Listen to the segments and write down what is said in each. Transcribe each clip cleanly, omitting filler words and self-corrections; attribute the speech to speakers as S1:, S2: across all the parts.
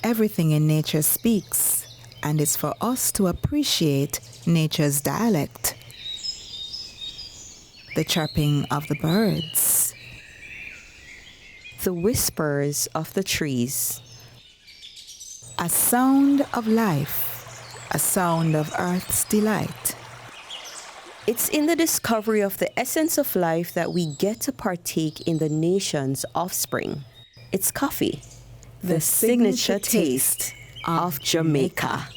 S1: everything in nature speaks, and it's for us to appreciate nature's dialect. The chirping of the birds,
S2: the whispers of the trees,
S1: a sound of life, a sound of earth's delight.
S2: It's in the discovery of the essence of life that we get to partake in the nation's offspring. It's coffee, the signature taste of Jamaica.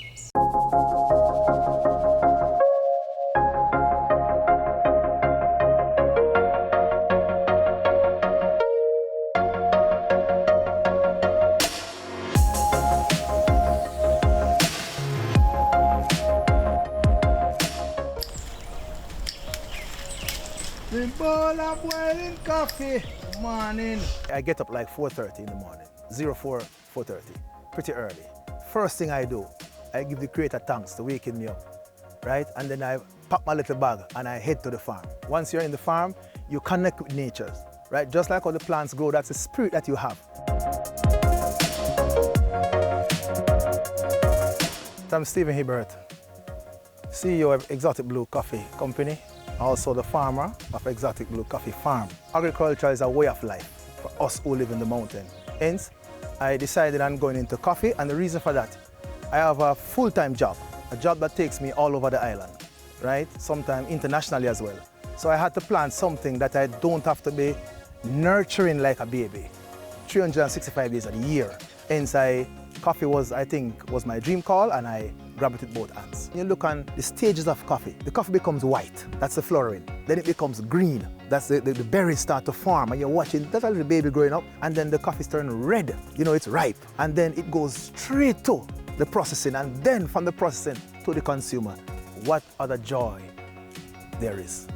S3: The bowl of boiling coffee, morning. I get up like 4:30 in the morning, 4:30, pretty early. First thing I do, I give the Creator thanks for waking me up, right? And then I pack my little bag and I head to the farm. Once you're in the farm, you connect with nature, right? Just like how the plants grow, that's the spirit that you have. I'm Stephen Hibbert, CEO of Exotic Blue Coffee Company, also the farmer of Exotic Blue Coffee Farm. Agriculture is a way of life for us who live in the mountain. Hence, I decided on going into coffee, and the reason for that, I have a full-time job, a job that takes me all over the island, right? Sometimes internationally as well. So I had to plant something that I don't have to be nurturing like a baby, 365 days a year. Hence, coffee was my dream call, and I grabbed it with both hands. You look on the stages of coffee. The coffee becomes white, that's the flowering. Then it becomes green, that's the berries start to form, and you're watching that little baby growing up, and then the coffee's turning red, it's ripe. And then it goes straight to the processing, and then from the processing to the consumer. What other joy there is.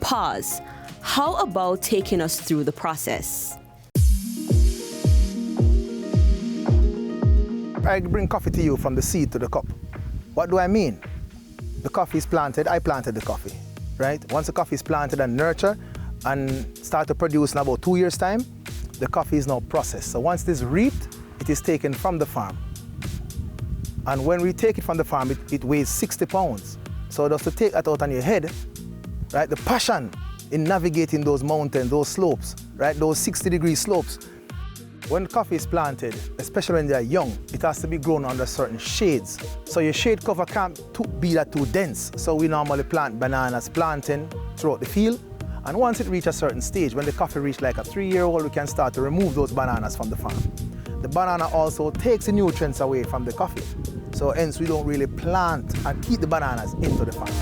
S2: Pause. How about taking us through the process?
S3: I bring coffee to you from the seed to the cup. What do I mean? The coffee is planted, I planted the coffee, right? Once the coffee is planted and nurtured and start to produce in about 2 years' time, the coffee is now processed. So once it is reaped, it is taken from the farm. And when we take it from the farm, it weighs 60 pounds. So just to take that out on your head, right? The passion in navigating those mountains, those slopes, right? Those 60-degree slopes. When coffee is planted, especially when they're young, it has to be grown under certain shades. So your shade cover can't be that too dense. So we normally plant bananas planting throughout the field. And once it reaches a certain stage, when the coffee reaches like a 3-year-old, we can start to remove those bananas from the farm. The banana also takes the nutrients away from the coffee. So hence we don't really plant and keep the bananas into the farm.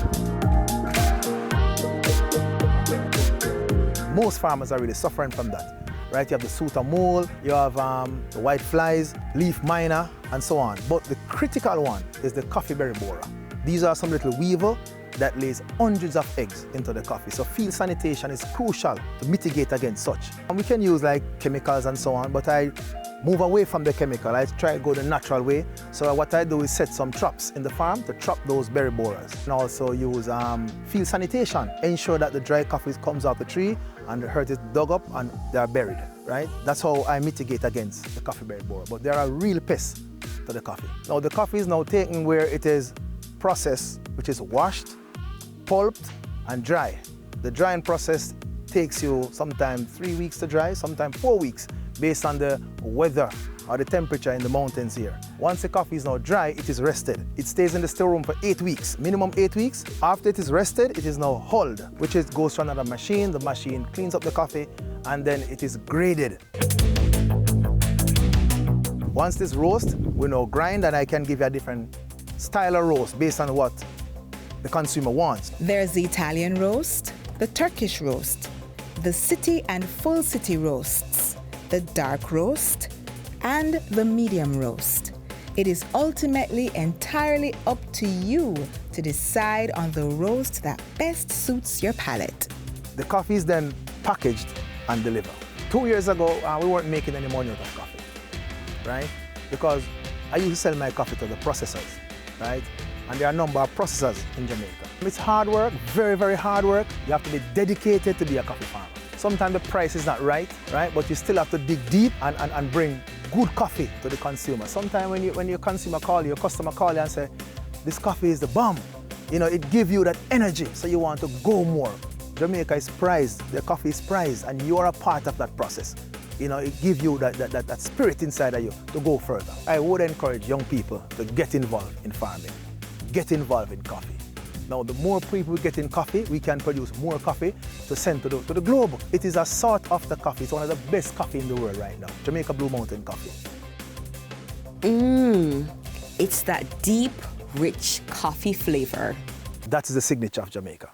S3: Most farmers are really suffering from that. Right, you have the sooter mole, you have the white flies, leaf miner, and so on. But the critical one is the coffee berry borer. These are some little weevil that lays hundreds of eggs into the coffee. So field sanitation is crucial to mitigate against such. And we can use like chemicals and so on, but I move away from the chemical. I try to go the natural way. So what I do is set some traps in the farm to trap those berry borers. And also use field sanitation, ensure that the dry coffee comes off the tree and the earth is dug up and they are buried, right? That's how I mitigate against the coffee berry borer. But there are real pests to the coffee. Now the coffee is now taken where it is processed, which is washed, pulped, and dry. The drying process takes you sometimes 3 weeks to dry, sometimes 4 weeks, based on the weather or the temperature in the mountains here. Once the coffee is now dry, it is rested. It stays in the storeroom for 8 weeks, minimum 8 weeks. After it is rested, it is now hulled, which goes to another machine. The machine cleans up the coffee, and then it is graded. Once this roast, we now grind, and I can give you a different style of roast based on what the consumer wants.
S1: There's the Italian roast, the Turkish roast, the city and full city roasts, the dark roast, and the medium roast. It is ultimately entirely up to you to decide on the roast that best suits your palate.
S3: The coffee is then packaged and delivered. 2 years ago, we weren't making any money out of coffee, right? Because I used to sell my coffee to the processors, right? And there are a number of processors in Jamaica. It's hard work, very, very hard work. You have to be dedicated to be a coffee farmer. Sometimes the price is not right? But you still have to dig deep and bring good coffee to the consumer. Sometimes when your consumer call you, your customer call you and say, this coffee is the bomb. You know, it gives you that energy, so you want to go more. Jamaica is prized, the coffee is prized, and you are a part of that process. You know, it gives you that spirit inside of you to go further. I would encourage young people to get involved in farming, get involved in coffee. Now, the more people we get in coffee, we can produce more coffee to send to the globe. It is a sought after coffee. It's one of the best coffee in the world right now. Jamaica Blue Mountain coffee.
S2: It's that deep, rich coffee flavor.
S3: That is the signature of Jamaica.